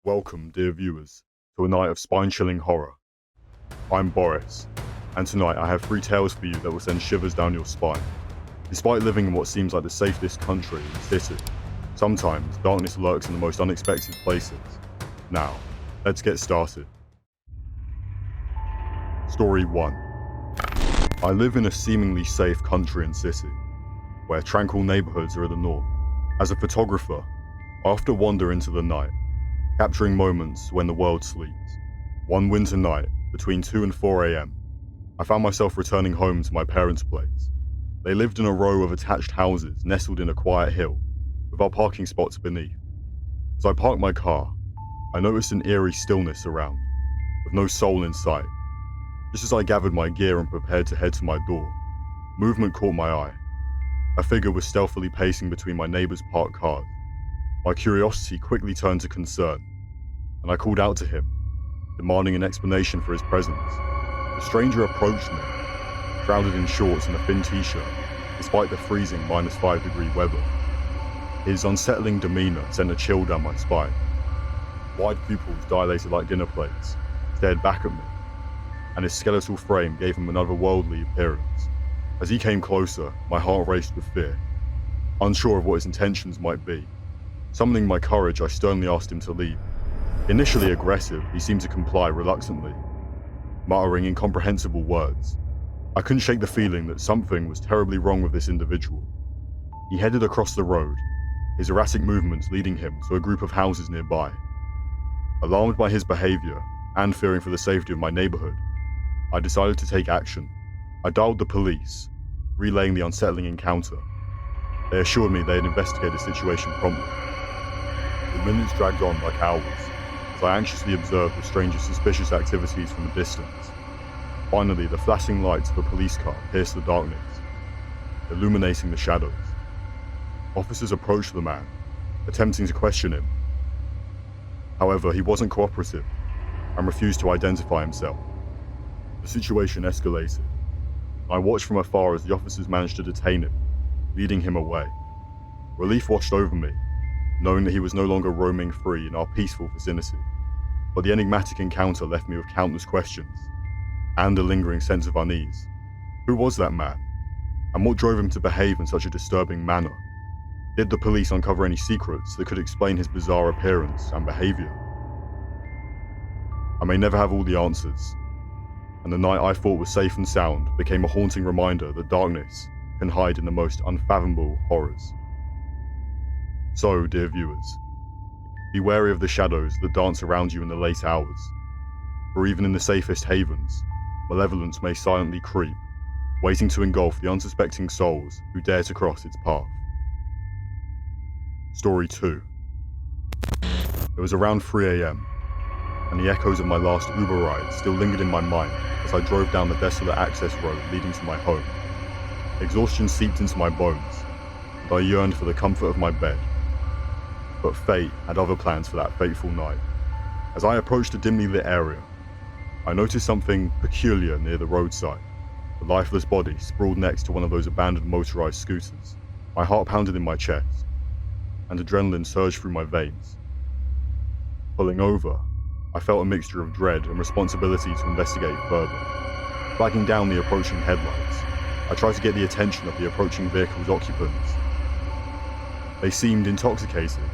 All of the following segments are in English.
Welcome, dear viewers, to a night of spine-chilling horror. I'm Boris, and tonight I have 3 tales for you that will send shivers down your spine. Despite living in what seems like the safest country in the city, sometimes darkness lurks in the most unexpected places. Now, let's get started. Story 1. I live in a seemingly safe country and city, where tranquil neighborhoods are the norm. As a photographer, I often wander into the night, capturing moments when the world sleeps. One winter night, between 2 and 4 a.m., I found myself returning home to my parents' place. They lived in a row of attached houses nestled in a quiet hill, with our parking spots beneath. As I parked my car, I noticed an eerie stillness around, with no soul in sight. Just as I gathered my gear and prepared to head to my door, movement caught my eye. A figure was stealthily pacing between my neighbor's parked cars. My curiosity quickly turned to concern, and I called out to him, demanding an explanation for his presence. The stranger approached me, shrouded in shorts and a thin t-shirt, despite the freezing -5-degree weather. His unsettling demeanor sent a chill down my spine. Wide pupils dilated like dinner plates, stared back at me, and his skeletal frame gave him an otherworldly appearance. As he came closer, my heart raced with fear, unsure of what his intentions might be. Summoning my courage, I sternly asked him to leave. Initially aggressive, he seemed to comply reluctantly, muttering incomprehensible words. I couldn't shake the feeling that something was terribly wrong with this individual. He headed across the road, his erratic movements leading him to a group of houses nearby. Alarmed by his behavior, and fearing for the safety of my neighborhood, I decided to take action. I dialed the police, relaying the unsettling encounter. They assured me they had investigated the situation promptly. The minutes dragged on like hours, as I anxiously observed the stranger's suspicious activities from a distance. Finally, the flashing lights of a police car pierced the darkness, illuminating the shadows. Officers approached the man, attempting to question him. However, he wasn't cooperative and refused to identify himself. The situation escalated. I watched from afar as the officers managed to detain him, leading him away. Relief washed over me, knowing that he was no longer roaming free in our peaceful vicinity. But the enigmatic encounter left me with countless questions, and a lingering sense of unease. Who was that man? And what drove him to behave in such a disturbing manner? Did the police uncover any secrets that could explain his bizarre appearance and behavior? I may never have all the answers, and the night I thought was safe and sound became a haunting reminder that darkness can hide in the most unfathomable horrors. So, dear viewers, be wary of the shadows that dance around you in the late hours, for even in the safest havens, malevolence may silently creep, waiting to engulf the unsuspecting souls who dare to cross its path. Story 2. It was around 3 a.m, and the echoes of my last Uber ride still lingered in my mind as I drove down the desolate access road leading to my home. Exhaustion seeped into my bones, and I yearned for the comfort of my bed. But fate had other plans for that fateful night. As I approached a dimly lit area, I noticed something peculiar near the roadside. A lifeless body sprawled next to one of those abandoned motorized scooters. My heart pounded in my chest, and adrenaline surged through my veins. Pulling over, I felt a mixture of dread and responsibility to investigate further. Flagging down the approaching headlights, I tried to get the attention of the approaching vehicle's occupants. They seemed intoxicated,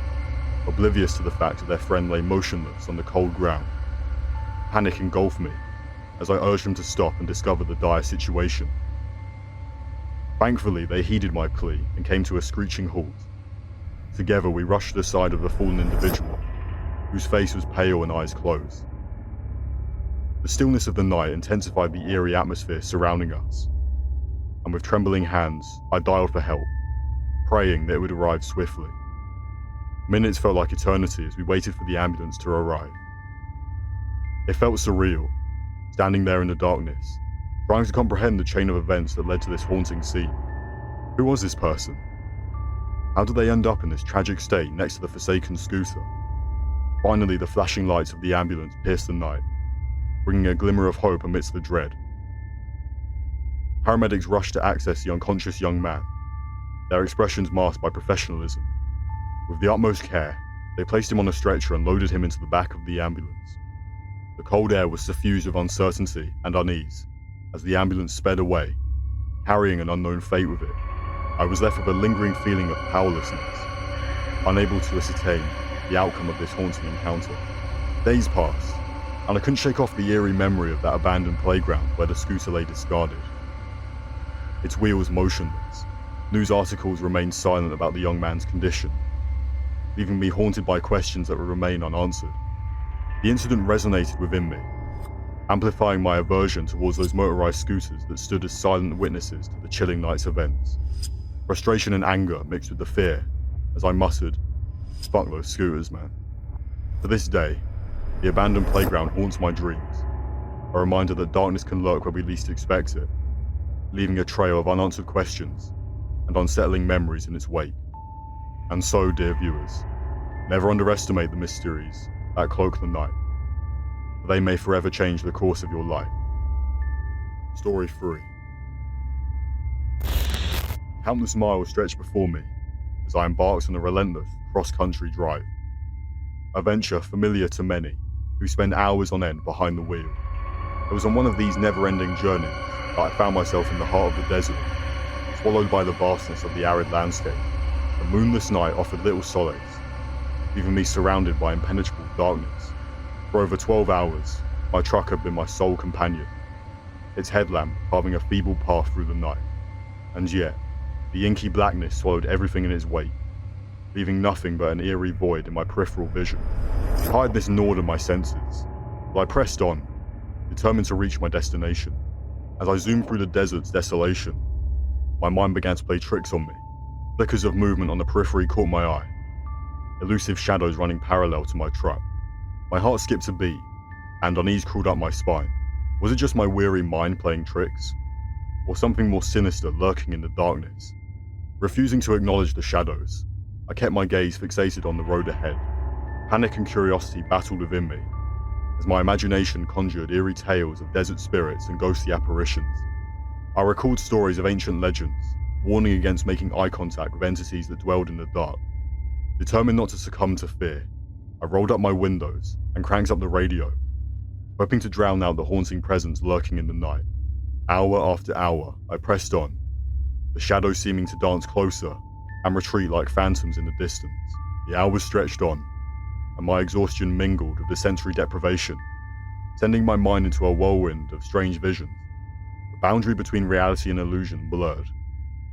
oblivious to the fact that their friend lay motionless on the cold ground. Panic engulfed me as I urged them to stop and discover the dire situation. Thankfully, they heeded my plea and came to a screeching halt. Together, we rushed to the side of the fallen individual, whose face was pale and eyes closed. The stillness of the night intensified the eerie atmosphere surrounding us, and with trembling hands, I dialed for help, praying that it would arrive swiftly. Minutes felt like eternity as we waited for the ambulance to arrive. It felt surreal, standing there in the darkness, trying to comprehend the chain of events that led to this haunting scene. Who was this person? How did they end up in this tragic state next to the forsaken scooter? Finally, the flashing lights of the ambulance pierced the night, bringing a glimmer of hope amidst the dread. Paramedics rushed to access the unconscious young man, their expressions masked by professionalism. With the utmost care, They placed him on a stretcher and loaded him into the back of the ambulance. The cold air was suffused with uncertainty and unease as the ambulance sped away, carrying an unknown fate with it. I was left with a lingering feeling of powerlessness, unable to ascertain the outcome of this haunting encounter. Days passed, and I couldn't shake off the eerie memory of that abandoned playground where the scooter lay discarded. Its wheels motionless, news articles remained silent about the young man's condition, leaving me haunted by questions that would remain unanswered. The incident resonated within me, amplifying my aversion towards those motorized scooters that stood as silent witnesses to the chilling night's events. Frustration and anger mixed with the fear as I muttered, "Fuck those scooters, man." To this day, the abandoned playground haunts my dreams, a reminder that darkness can lurk where we least expect it, leaving a trail of unanswered questions and unsettling memories in its wake. And so, dear viewers, never underestimate the mysteries that cloak the night, for they may forever change the course of your life. Story 3. Countless miles stretched before me as I embarked on a relentless cross-country drive, a venture familiar to many who spend hours on end behind the wheel. It was on one of these never-ending journeys that I found myself in the heart of the desert, swallowed by the vastness of the arid landscape. The moonless night offered little solace, leaving me surrounded by impenetrable darkness. For over 12 hours, my truck had been my sole companion, its headlamp carving a feeble path through the night. And yet, the inky blackness swallowed everything in its wake, leaving nothing but an eerie void in my peripheral vision. Tiredness gnawed at my senses, but I pressed on, determined to reach my destination. As I zoomed through the desert's desolation, my mind began to play tricks on me. Flickers of movement on the periphery caught my eye, elusive shadows running parallel to my truck. My heart skipped a beat, and unease crawled up my spine. Was it just my weary mind playing tricks, or something more sinister lurking in the darkness? Refusing to acknowledge the shadows, I kept my gaze fixated on the road ahead. Panic and curiosity battled within me, as my imagination conjured eerie tales of desert spirits and ghostly apparitions. I recalled stories of ancient legends, warning against making eye contact with entities that dwelled in the dark. Determined not to succumb to fear, I rolled up my windows and cranked up the radio, hoping to drown out the haunting presence lurking in the night. Hour after hour, I pressed on, the shadows seeming to dance closer and retreat like phantoms in the distance. The hours stretched on, and my exhaustion mingled with the sensory deprivation, sending my mind into a whirlwind of strange visions. The boundary between reality and illusion blurred,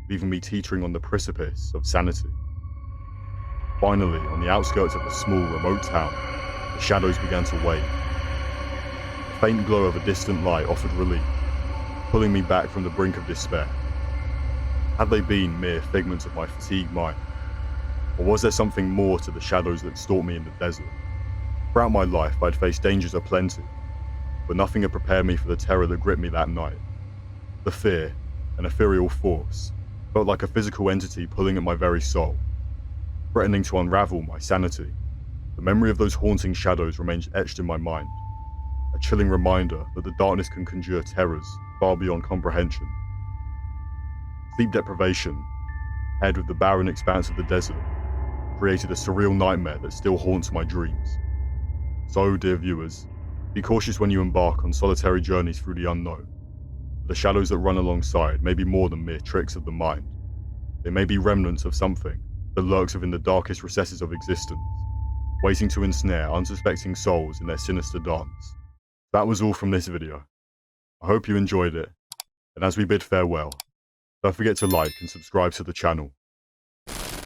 leaving me teetering on the precipice of sanity. Finally, on the outskirts of a small, remote town, the shadows began to wane. The faint glow of a distant light offered relief, pulling me back from the brink of despair. Had they been mere figments of my fatigued mind? Or was there something more to the shadows that stalked me in the desert? Throughout my life, I'd faced dangers aplenty, but nothing had prepared me for the terror that gripped me that night. The fear, an ethereal force, felt like a physical entity pulling at my very soul, threatening to unravel my sanity. The memory of those haunting shadows remains etched in my mind, a chilling reminder that the darkness can conjure terrors far beyond comprehension. Sleep deprivation, paired with the barren expanse of the desert, created a surreal nightmare that still haunts my dreams. So, dear viewers, be cautious when you embark on solitary journeys through the unknown. The shadows that run alongside may be more than mere tricks of the mind. They may be remnants of something that lurks within the darkest recesses of existence, waiting to ensnare unsuspecting souls in their sinister dance. That was all from this video. I hope you enjoyed it, and as we bid farewell, don't forget to like and subscribe to the channel.